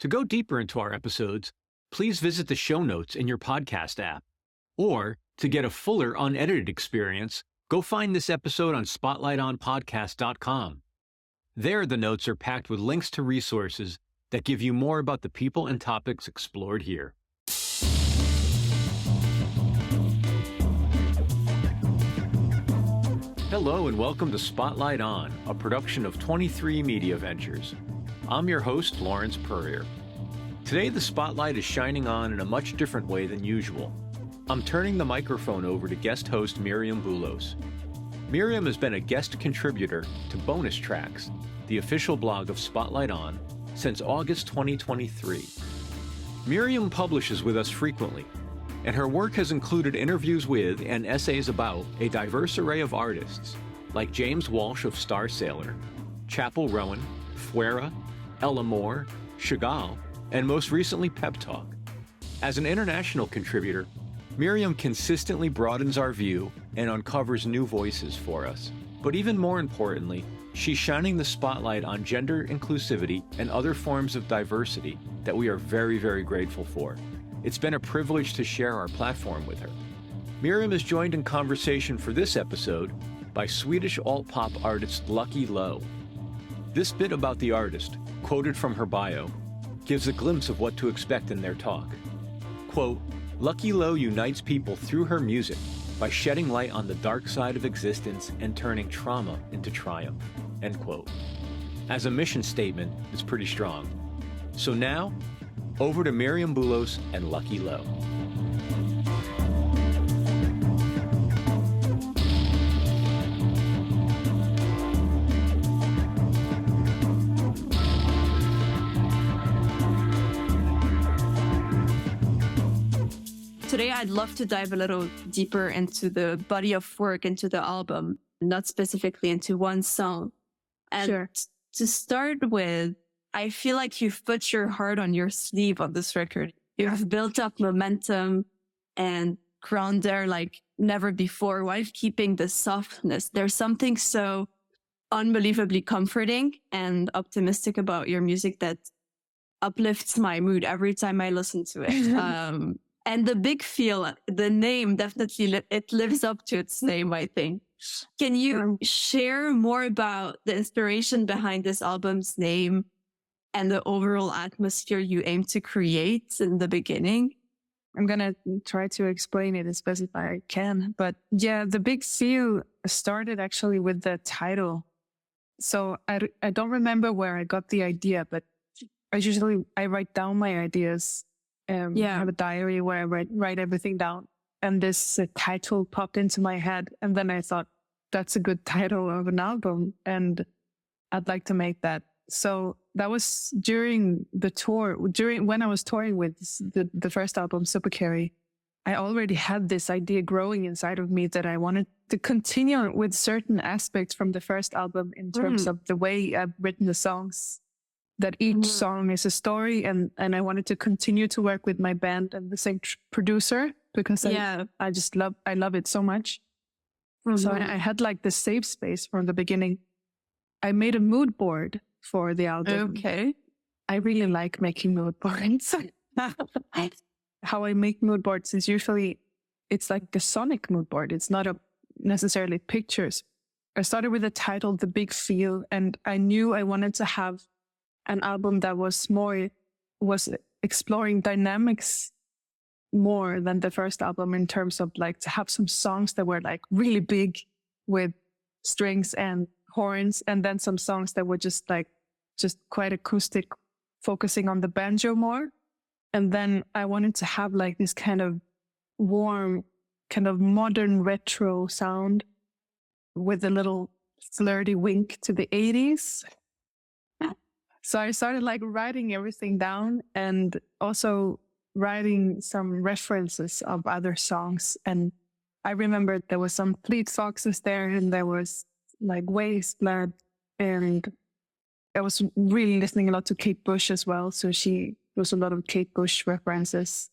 To go deeper into our episodes, please visit the show notes in your podcast app. Or, to get a fuller unedited experience, go find this episode on spotlightonpodcast.com. There, the notes are packed with links to resources that give you more about the people and topics explored here. Hello and welcome to Spotlight On, a production of 23 Media Ventures. I'm your host, Lawrence Purrier. Today, the spotlight is shining on in a much different way than usual. I'm turning the microphone over to guest host Miriam Boulos. Miriam has been a guest contributor to Bonus Tracks, the official blog of Spotlight On, since August 2023. Miriam publishes with us frequently, and her work has included interviews with and essays about a diverse array of artists like James Walsh of Star Sailor, Chappell Rowan, Fuera, Ella Moore, Chagall, and most recently Pep Talk. As an international contributor, Miriam consistently broadens our view and uncovers new voices for us. But even more importantly, she's shining the spotlight on gender inclusivity and other forms of diversity that we are very, very grateful for. It's been a privilege to share our platform with her. Miriam is joined in conversation for this episode by Swedish alt-pop artist Lucky Low. This bit about the artist, quoted from her bio, gives a glimpse of what to expect in their talk. Quote, Lucky Low unites people through her music by shedding light on the dark side of existence and turning trauma into triumph, end quote. As a mission statement, it's pretty strong. So now, over to Miriam Boulos and Lucky Low. Today, I'd love to dive a little deeper into the body of work, into the album, not specifically into one song. And Sure. to start with, I feel like you've put your heart on your sleeve on this record. You have built up momentum and ground there like never before while keeping the softness. There's something so unbelievably comforting and optimistic about your music that uplifts my mood every time I listen to it. And the big feel, the name definitely, it lives up to its name, I think. Can you share more about the inspiration behind this album's name and the overall atmosphere you aim to create in the beginning? I'm going to try to explain it as best as I can. But yeah, the big feel started actually with the title. So I don't remember where I got the idea, but I write down my ideas. I have a diary where I write everything down. And this title popped into my head. And then I thought, that's a good title of an album. And I'd like to make that. So that was during the tour, when I was touring with the first album, Super Carry. I already had this idea growing inside of me that I wanted to continue with certain aspects from the first album in terms of the way I've written the songs, that each song is a story. And I wanted to continue to work with my band and the same producer because I love it so much. So I had like the safe space from the beginning. I made a mood board for the album. Okay. I really like making mood boards. How I make mood boards is usually, it's like a sonic mood board. It's not necessarily pictures. I started with the title, The Big Feel, and I knew I wanted to have an album that was exploring dynamics more than the first album in terms of like to have some songs that were like really big with strings and horns, and then some songs that were just quite acoustic, focusing on the banjo more. And then I wanted to have like this kind of warm, kind of modern retro sound with a little flirty wink to the 80s. So I started like writing everything down and also writing some references of other songs. And I remember there was some Fleet Foxes there, and there was like Wasteland, and I was really listening a lot to Kate Bush as well. So there was a lot of Kate Bush references.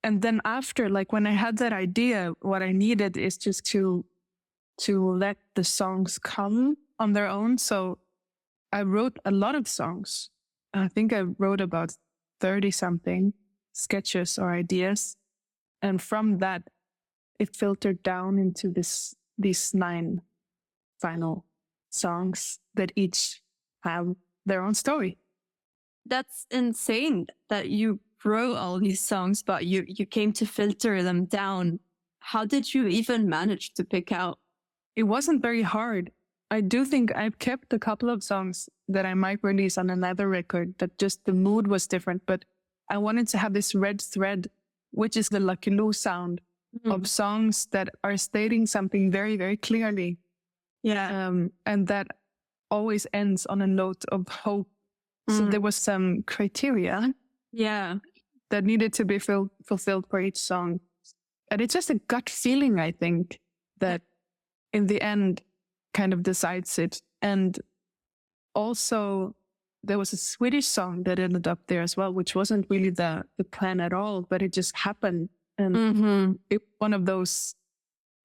And then after, like when I had that idea, what I needed is just to let the songs come on their own. So I wrote a lot of songs I think I wrote about 30 something sketches or ideas. And from that, it filtered down into these 9 final songs that each have their own story. That's insane that you wrote all these songs, but you came to filter them down. How did you even manage to pick out? It wasn't very hard. I do think I've kept a couple of songs that I might release on another record that just the mood was different, but I wanted to have this red thread, which is the Lucky Lou sound of songs that are stating something very, very clearly. Yeah. And that always ends on a note of hope. So there was some criteria that needed to be fulfilled for each song. And it's just a gut feeling, I think, that in the end kind of decides it. And also there was a Swedish song that ended up there as well, which wasn't really the plan at all, but it just happened. And it one of those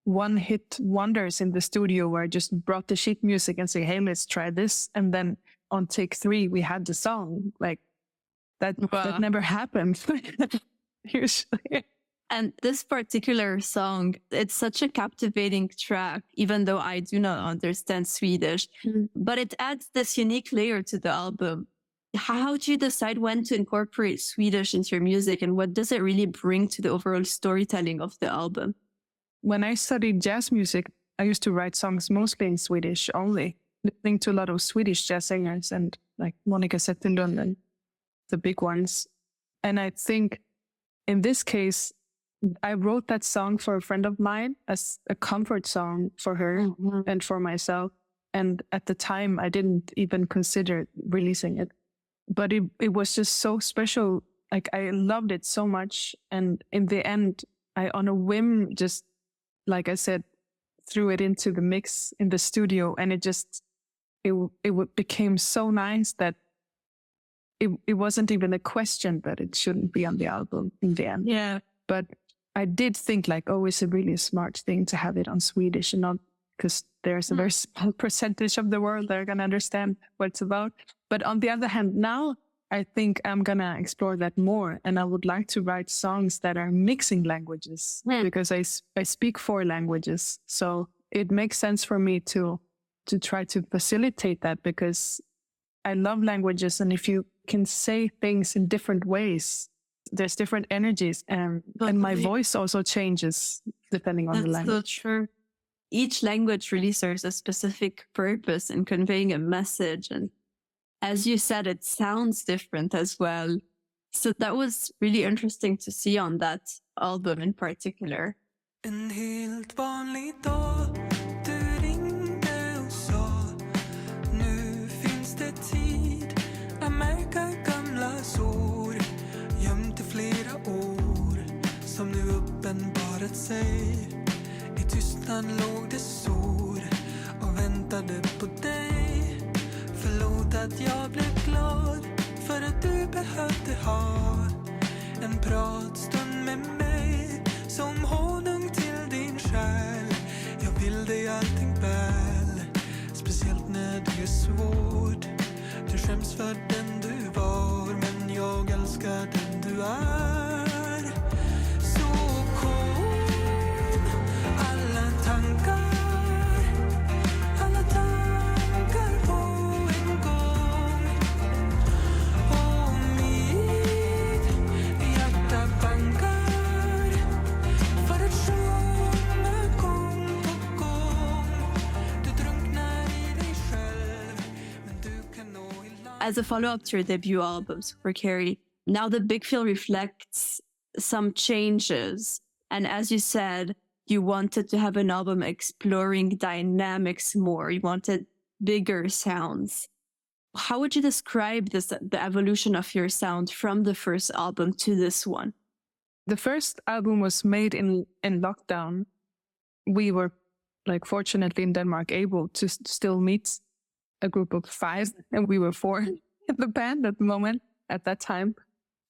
one-hit wonders in the studio where I just brought the sheet music and say, hey, let's try this. And then on take 3, we had the song. Like that never happened usually. And this particular song, it's such a captivating track, even though I do not understand Swedish, but it adds this unique layer to the album. How do you decide when to incorporate Swedish into your music, and what does it really bring to the overall storytelling of the album? When I studied jazz music, I used to write songs mostly in Swedish only, listening to a lot of Swedish jazz singers and like Monica Zetterlund and the big ones. And I think in this case, I wrote that song for a friend of mine as a comfort song for her and for myself. And at the time, I didn't even consider releasing it. But it was just so special. Like I loved it so much. And in the end, I, on a whim, just, like I said, threw it into the mix in the studio. And it became so nice that it wasn't even a question that it shouldn't be on the album in the end. Yeah. But I did think like, oh, it's a really smart thing to have it on Swedish, and not because there's a very small percentage of the world that are going to understand what it's about. But on the other hand, now I think I'm going to explore that more. And I would like to write songs that are mixing languages because I speak 4 languages. So it makes sense for me to try to facilitate that, because I love languages. And if you can say things in different ways, there's different energies, and my voice also changes depending on the language. That's so true. Each language really serves a specific purpose in conveying a message. And as you said, it sounds different as well. So that was really interesting to see on that album in particular. En helt vanlig dag, du ringde och sa, nu finns det tid att märka gamla sår, gömt i flera år, som nu uppenbarat sig. I tystnad låg det sår och väntade på dig. Förlåt att jag blev glad för att du behövde ha en pratstund med mig, som honung till din själ. Jag vill dig allting väl, speciellt när det är svårt. Du skäms för den du var, men jag älskar den du är. Så kom alla tankar på en gång. Och mitt hjärta bankar för att sjunga gång på gång. Du drunknar i dig själv, men du kan nå i land. As a follow-up to your debut album, Super Carrie, now the Big Feel reflects some changes. And as you said, you wanted to have an album exploring dynamics more. You wanted bigger sounds. How would you describe the evolution of your sound from the first album to this one? The first album was made in lockdown. We were, like, fortunately in Denmark, able to still meet a group of 5, and we were 4 in the band at that time.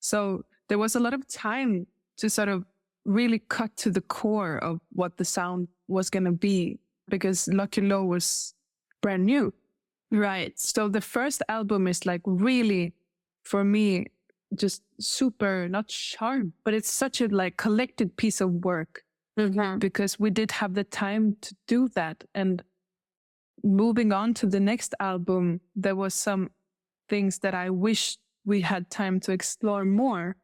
So there was a lot of time to sort of really cut to the core of what the sound was going to be, because Lucky Low was brand new. Right. So the first album is like really for me, just super, not sharp, but it's such a like collected piece of work because we did have the time to do that. And moving on to the next album, there was some things that I wish we had time to explore more.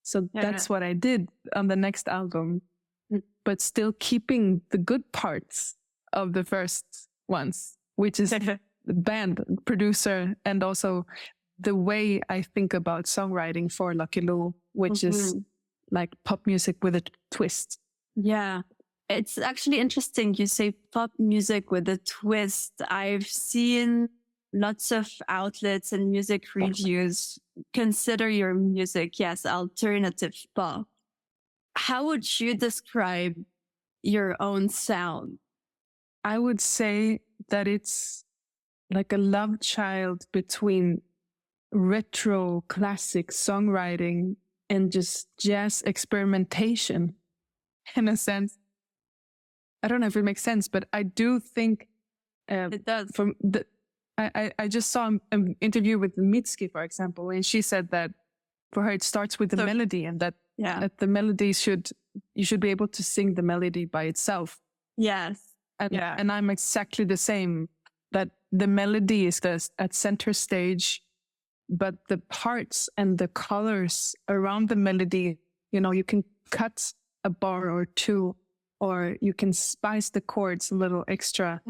So that's what I did on the next album, but still keeping the good parts of the first ones, which is the band, producer, and also the way I think about songwriting for Lucky Lou, which is like pop music with a twist. Yeah. It's actually interesting you say pop music with a twist. I've seen lots of outlets and music reviews consider your music, yes, alternative pop. How would you describe your own sound? I would say that it's like a love child between retro classic songwriting and just jazz experimentation, in a sense. I don't know if it makes sense, but I do think It does. I just saw an interview with Mitski, for example, and she said that for her it starts with the melody, and that the melody you should be able to sing the melody by itself. Yes. And I'm exactly the same, that the melody is at center stage, but the parts and the colors around the melody, you can cut a bar or two, or you can spice the chords a little extra.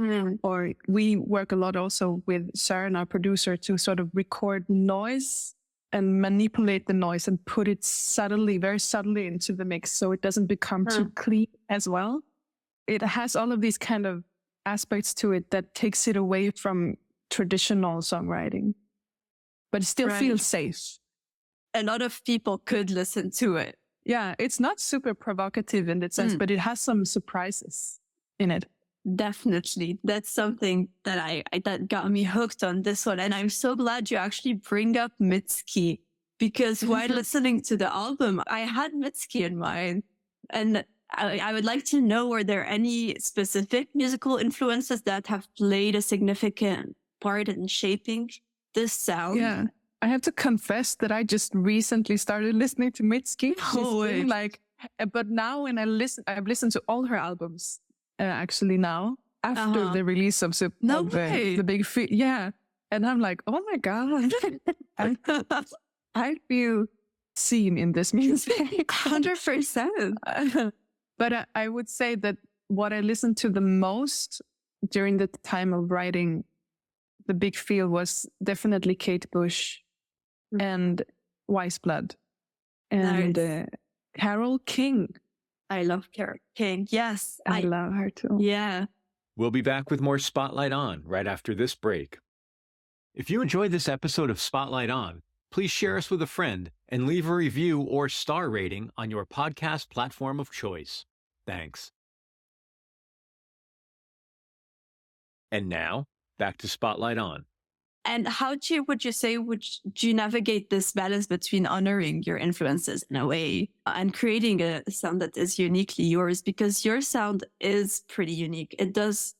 Or we work a lot also with Søren, our producer, to sort of record noise and manipulate the noise and put it very subtly into the mix so it doesn't become too clean as well. It has all of these kind of aspects to it that takes it away from traditional songwriting, but it still feels safe. A lot of people could listen to it. Yeah, it's not super provocative in that sense, but it has some surprises in it. Definitely. That's something that that got me hooked on this one. And I'm so glad you actually bring up Mitski, because while listening to the album, I had Mitski in mind. And I would like to know, were there any specific musical influences that have played a significant part in shaping this sound? Yeah. I have to confess that I just recently started listening to Mitski. But now when I've listened to all her albums, actually now, after the release of the Big Feat. Yeah. And I'm like, oh my God, I feel seen in this music. 100%. But I would say that what I listened to the most during the time of writing The Big Feel was definitely Kate Bush and Wise Blood and Carole King. I love Carole King. Yes. I love her too. Yeah. We'll be back with more Spotlight On right after this break. If you enjoyed this episode of Spotlight On, please share us with a friend and leave a review or star rating on your podcast platform of choice. Thanks. And now, back to Spotlight On. And how would you navigate this balance between honoring your influences in a way and creating a sound that is uniquely yours? Because your sound is pretty unique. It does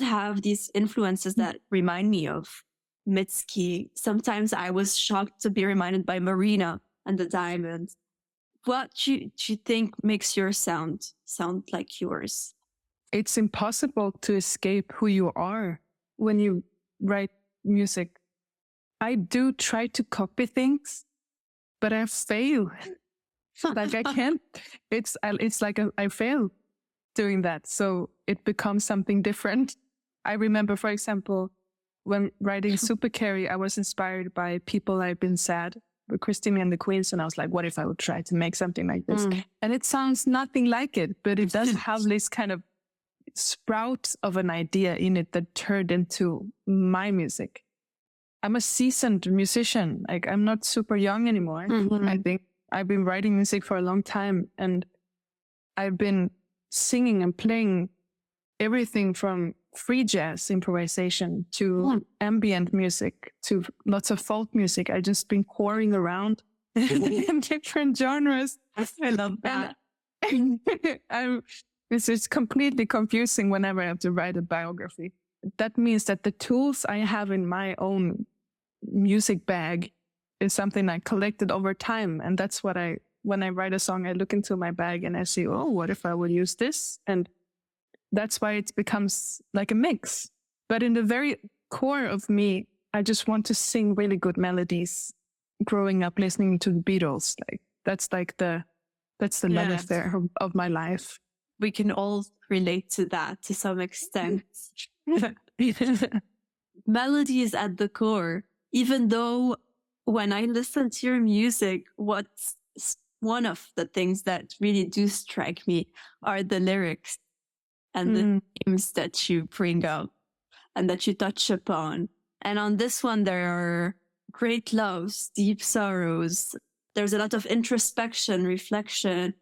have these influences that remind me of Mitski. Sometimes I was shocked to be reminded by Marina and the Diamonds. What do you think makes your sound like yours? It's impossible to escape who you are when you write music. I do try to copy things, but I fail. Like I can't. It's like I fail doing that. So it becomes something different. I remember, for example, when writing Super Carry, I was inspired by People I've Been Sad with Christine and the Queens. And I was like, what if I would try to make something like this? And it sounds nothing like it, but it does have this kind of sprout of an idea in it that turned into my music. I'm a seasoned musician. Like I'm not super young anymore. I think I've been writing music for a long time, and I've been singing and playing everything from free jazz improvisation to ambient music to lots of folk music. I've just been pouring around in different genres. I love that. It's completely confusing whenever I have to write a biography. That means that the tools I have in my own music bag is something I collected over time. And that's what when I write a song, I look into my bag and I say, oh, what if I would use this? And that's why it becomes like a mix. But in the very core of me, I just want to sing really good melodies. Growing up listening to the Beatles, that's the love there of my life. We can all relate to that to some extent. Melody is at the core, even though when I listen to your music, what's one of the things that really do strike me are the lyrics and the themes that you bring up and that you touch upon. And on this one, there are great loves, deep sorrows. There's a lot of introspection, reflection.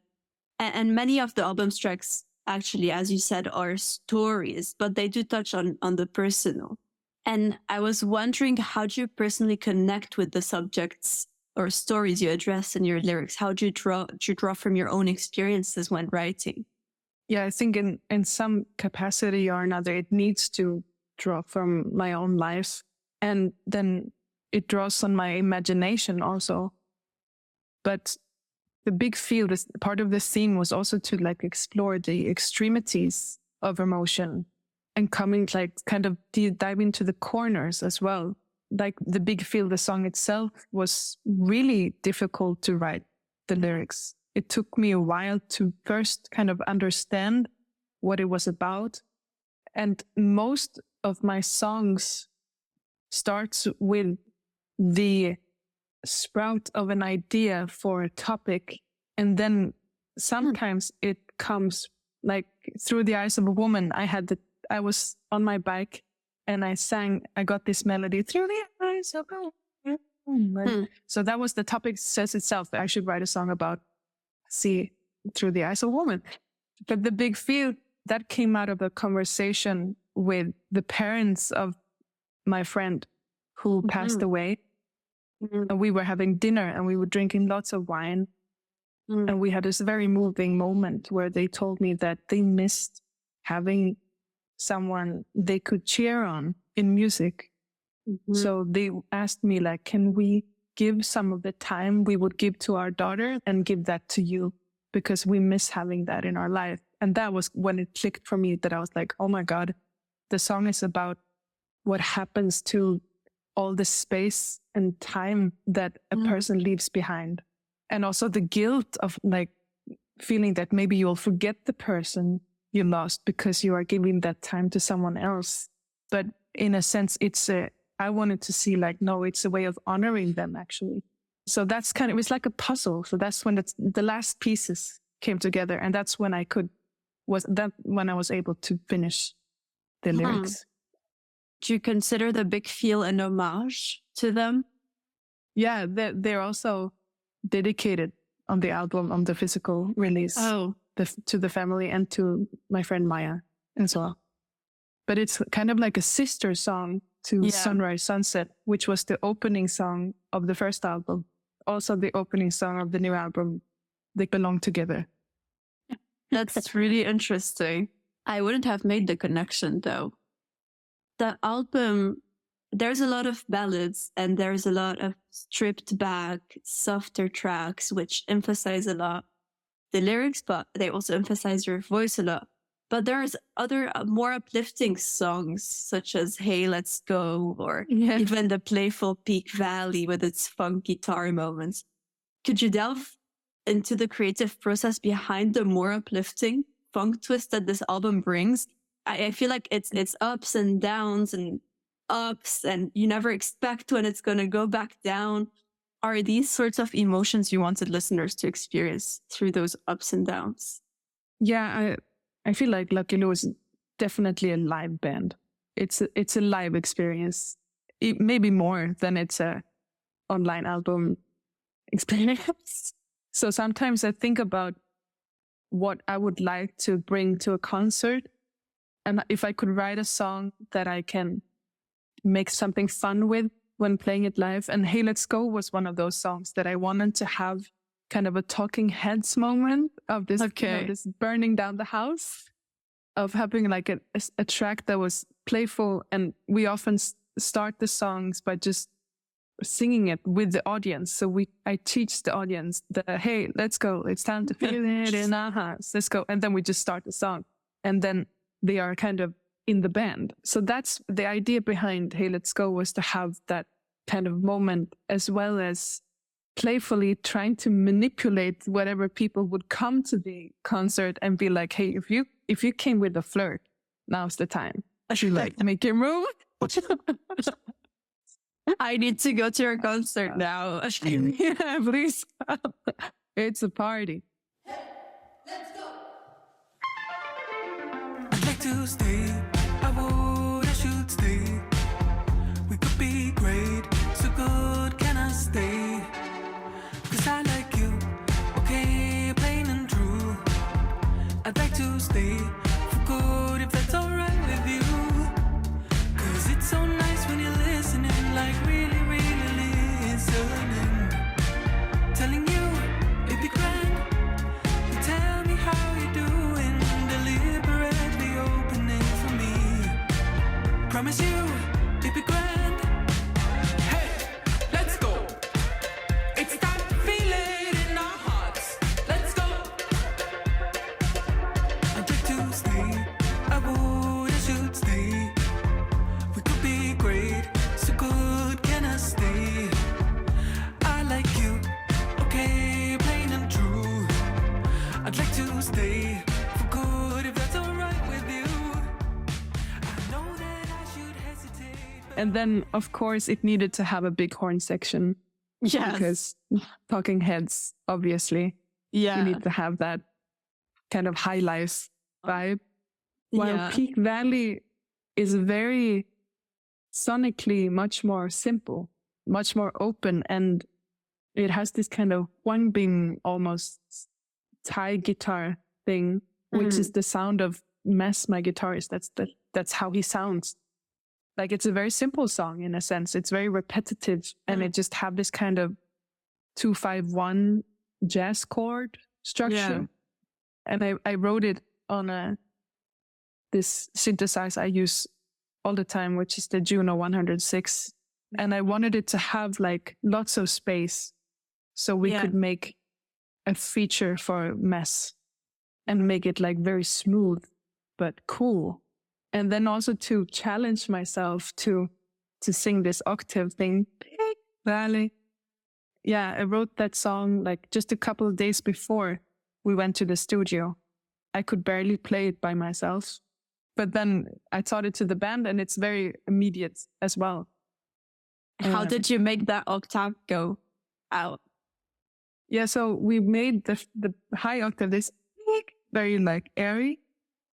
And many of the album's tracks, actually, as you said, are stories, but they do touch on the personal. And I was wondering, how do you personally connect with the subjects or stories you address in your lyrics? How do you draw from your own experiences when writing? Yeah, I think in some capacity or another, it needs to draw from my own life. And then it draws on my imagination also. But the big field is part of the theme was also to like explore the extremities of emotion and coming like kind of dive into the corners as well. Like the big field, the song itself was really difficult to write the lyrics. It took me a while to first kind of understand what it was about. And most of my songs starts with the sprout of an idea for a topic. And then sometimes it comes like through the eyes of a woman. I was on my bike and I got this melody through the eyes of a woman. So that was the topic says itself. I should write a song about through the eyes of a woman. But the big field that came out of a conversation with the parents of my friend who passed away. And we were having dinner and we were drinking lots of wine. And we had this very moving moment where they told me that they missed having someone they could cheer on in music. So they asked me, like, can we give some of the time we would give to our daughter and give that to you? Because we miss having that in our life. And that was when it clicked for me that I was like, oh my God, the song is about what happens to all the space and time that a person leaves behind. And also the guilt of like feeling that maybe you'll forget the person you lost because you are giving that time to someone else. But in a sense, I wanted to see like, no, it's a way of honoring them actually. So that's it was like a puzzle. So that's when the last pieces came together. And that's when I was able to finish the lyrics. Do you consider the big feel an homage to them? Yeah, they're also dedicated on the album, on the physical release to the family and to my friend Maya as well. But it's kind of like a sister song to Sunrise Sunset, which was the opening song of the first album. Also the opening song of the new album. They belong together. That's really interesting. I wouldn't have made the connection though. The album, there's a lot of ballads and there's a lot of stripped back, softer tracks, which emphasize a lot the lyrics, but they also emphasize your voice a lot. But there's other more uplifting songs, such as Hey, Let's Go, or even the playful Peak Valley with its funk guitar moments. Could you delve into the creative process behind the more uplifting funk twist that this album brings? I feel like it's ups and downs and ups, and you never expect when it's going to go back down. Are these sorts of emotions you wanted listeners to experience through those ups and downs? Yeah, I feel like Lucky Lou is definitely a live band. It's a live experience, maybe more than it's a online album experience. So sometimes I think about what I would like to bring to a concert. And if I could write a song that I can make something fun with when playing it live. And Hey, Let's Go was one of those songs that I wanted to have kind of a talking heads moment of this, this burning down the house, of having like a track that was playful. And we often start the songs by just singing it with the audience. So I teach the audience hey, let's go. It's time to feel it in our hearts. Let's go. And then we just start the song. And then they are kind of in the band. So that's the idea behind Hey, Let's Go, was to have that kind of moment, as well as playfully trying to manipulate whatever people would come to the concert and be like, hey, if you came with a flirt, now's the time to like make your move. I need to go to your concert now. Yeah, please. It's a party. I'd like to stay, I would, I should stay. We could be great, so good, can I stay? 'Cause I like you, okay, plain and true. I'd like to stay for good, if that's alright with you. 'Cause it's so nice when you're listening, like really, really listening. Telling you, it'd be grand. You tell me how you're doing, deliberately opening for me. Promise you, it'd be grand. Hey, let's go. It's time to feel it in our hearts. Let's go. I'd like to stay, I would, I should stay. We could be great, so good, can I stay? I like you, okay, plain and true. I'd like to stay for good, if that's alright with you. I know that I should hesitate, but And then, of course, it needed to have a big horn section. Yes. Because Talking Heads, obviously, you Yeah. need to have that kind of high life vibe. While Yeah. Peak Valley is very sonically much more simple, much more open, and it has this kind of whangbing, almost Thai guitar thing, which is the sound of Mess, my guitarist. That's how he sounds. Like, it's a very simple song in a sense. It's very repetitive, and it just have this kind of 2-5-1 jazz chord structure. Yeah. And I wrote it on this synthesizer I use all the time, which is the Juno 106. And I wanted it to have like lots of space, so we Yeah. could make a feature for Mess and make it like very smooth but cool. And then also to challenge myself to sing this octave thing. Valley. Yeah, I wrote that song like just a couple of days before we went to the studio. I could barely play it by myself, but then I taught it to the band, and it's very immediate as well. How did you make that octave go out? Yeah, so we made the high octave this very like airy,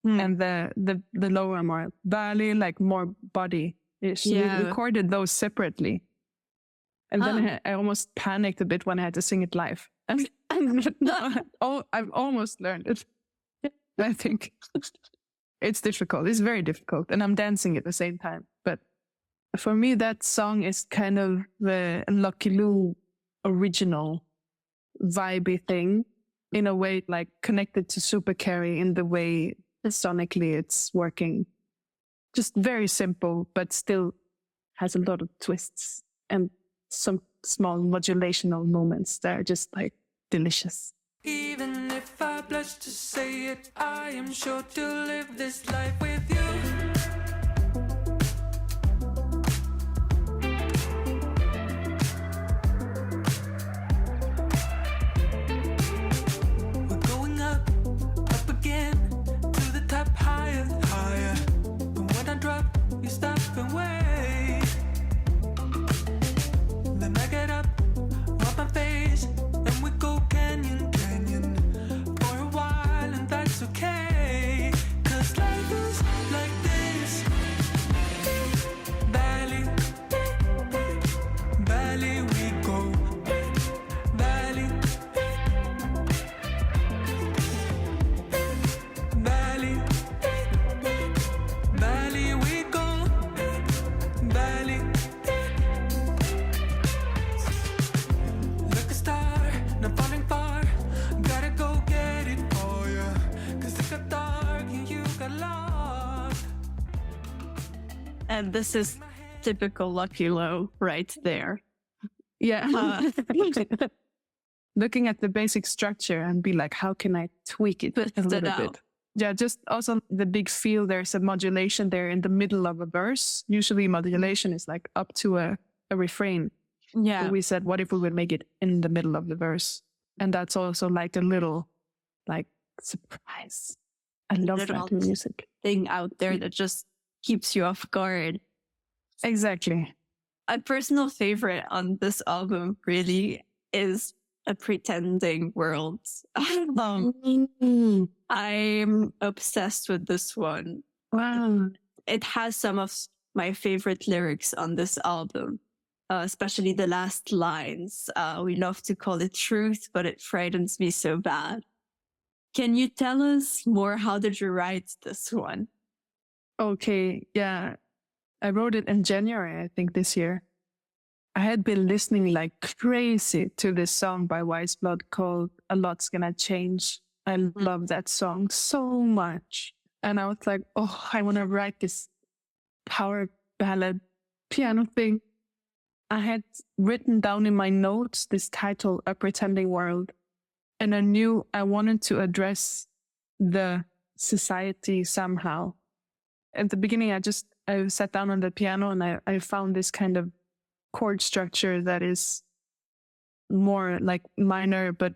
and the lower more valley, like more body-ish. Yeah. We recorded those separately. And then I almost panicked a bit when I had to sing it live. And I've almost learned it. I think it's difficult. It's very difficult. And I'm dancing at the same time. But for me, that song is kind of the Lucky Lou original vibey thing, in a way, like connected to Super Carry in the way sonically it's working. Just very simple, but still has a lot of twists and some small modulational moments that are just like delicious. even if I blush to say it, I am sure to live this life with you. We're going up again, to the top, higher, higher. But when I drop, you stop and wait. Then I get up, wipe my face, and we go canyon, canyon for a while, and that's okay. 'Cause life is like this. Valley, valley we go. Valley, valley, valley we go. Valley. Like a star, not falling far. Gotta go get it for ya. 'Cause it got dark and you got lost. And this is typical Lucky Low right there. Yeah. Looking at the basic structure and be like, how can I tweak it Twist a it little out. bit? Yeah, just also the big feel. There's a modulation there in the middle of a verse. Usually modulation is like up to a refrain. Yeah. But we said, what if we would make it in the middle of the verse? And that's also like a little like surprise. I love Little that in music. thing out there that just keeps you off guard. Exactly. A personal favorite on this album really is A Pretending World. I'm obsessed with this one. Wow. It has some of my favorite lyrics on this album, especially the last lines. We love to call it truth, but it frightens me so bad. Can you tell us more? How did you write this one? Okay. Yeah. I wrote it in January, I think, this year. I had been listening like crazy to this song by Wise Blood called A Lot's Gonna Change. I love that song so much. And I was like, oh, I want to write this power ballad piano thing. I had written down in my notes this title, A Pretending World. And I knew I wanted to address the society somehow. At the beginning, I sat down on the piano and I found this kind of chord structure that is more like minor, but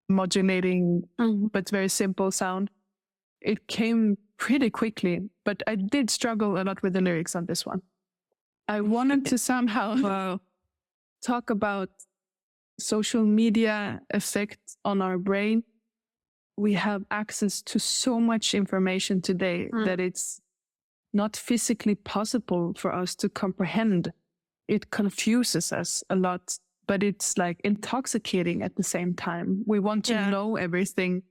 modulating, but very simple sound. It came pretty quickly, but I did struggle a lot with the lyrics on this one. I wanted to somehow talk about social media effect on our brain. We have access to so much information today that it's not physically possible for us to comprehend. It confuses us a lot, but it's like intoxicating at the same time. We want to know everything,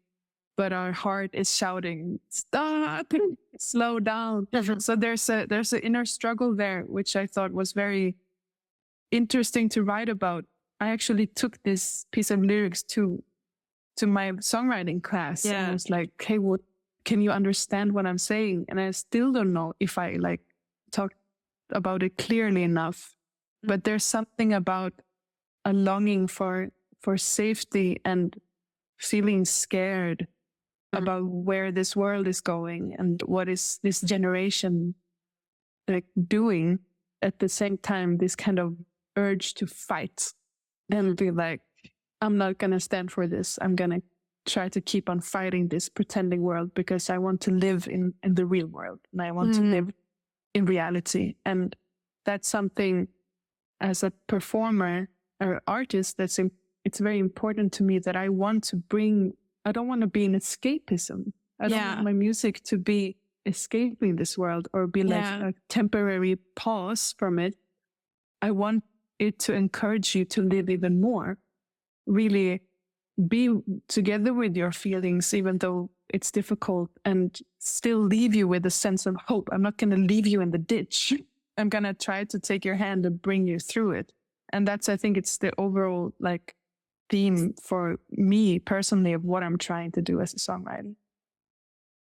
but our heart is shouting, stop, slow down. So there's an inner struggle there, which I thought was very interesting to write about. I actually took this piece of lyrics to my songwriting class. And I was like, hey, can you understand what I'm saying? And I still don't know if I like talked about it clearly enough. But there's something about a longing for safety and feeling scared about where this world is going and what is this generation like doing. At the same time, this kind of urge to fight and be like, I'm not going to stand for this. I'm going to try to keep on fighting this pretending world because I want to live in the real world and I want to live in reality. And that's something as a performer or artist, it's very important to me that I want to bring, I don't want to be in escapism. I don't want my music to be escaping this world or be like a temporary pause from it. I want it to encourage you to live even more, really be together with your feelings, even though it's difficult, and still leave you with a sense of hope. I'm not going to leave you in the ditch. I'm going to try to take your hand and bring you through it. And that's, I think it's the overall like theme for me personally of what I'm trying to do as a songwriter.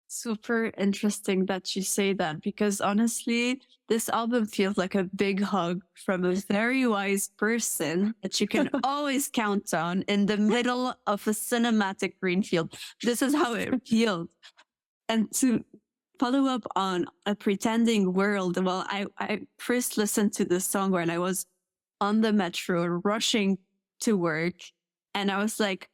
Super interesting that you say that, because honestly, this album feels like a big hug from a very wise person that you can always count on in the middle of a cinematic greenfield. This is how it feels. And to follow up on A Pretending World, well, I first listened to this song when I was on the metro rushing to work, and I was like,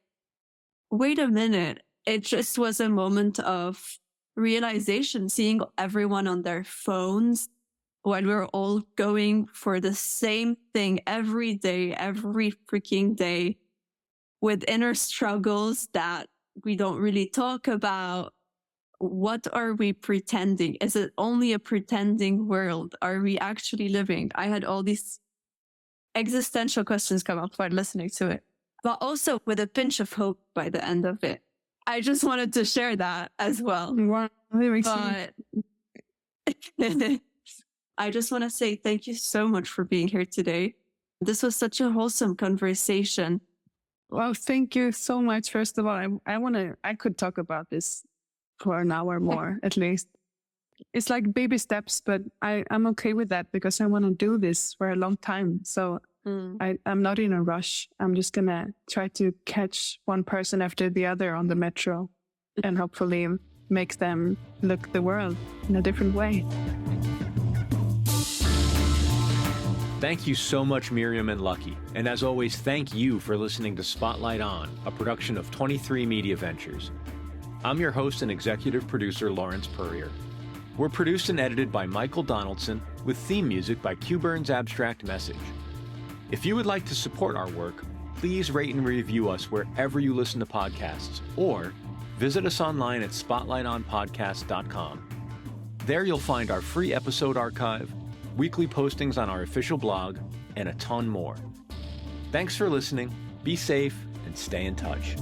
wait a minute. It just was a moment of realization, seeing everyone on their phones when we're all going for the same thing every day, every freaking day, with inner struggles that we don't really talk about. What are we pretending? Is it only a pretending world? Are we actually living? I had all these existential questions come up while listening to it, but also with a pinch of hope by the end of it. I just wanted to share that as well. Wow, but I just want to say thank you so much for being here today. This was such a wholesome conversation. Well, thank you so much. First of all, I could talk about this for an hour more, at least. It's like baby steps, but I'm okay with that because I want to do this for a long time. So I'm not in a rush. I'm just going to try to catch one person after the other on the metro and hopefully make them look the world in a different way. Thank you so much, Miriam and Lucky. And as always, thank you for listening to Spotlight On, a production of 23 Media Ventures. I'm your host and executive producer, Lawrence Purrier. We're produced and edited by Michael Donaldson, with theme music by Q-Burn's Abstract Message. If you would like to support our work, please rate and review us wherever you listen to podcasts, or visit us online at spotlightonpodcast.com. There you'll find our free episode archive, weekly postings on our official blog, and a ton more. Thanks for listening, be safe, and stay in touch.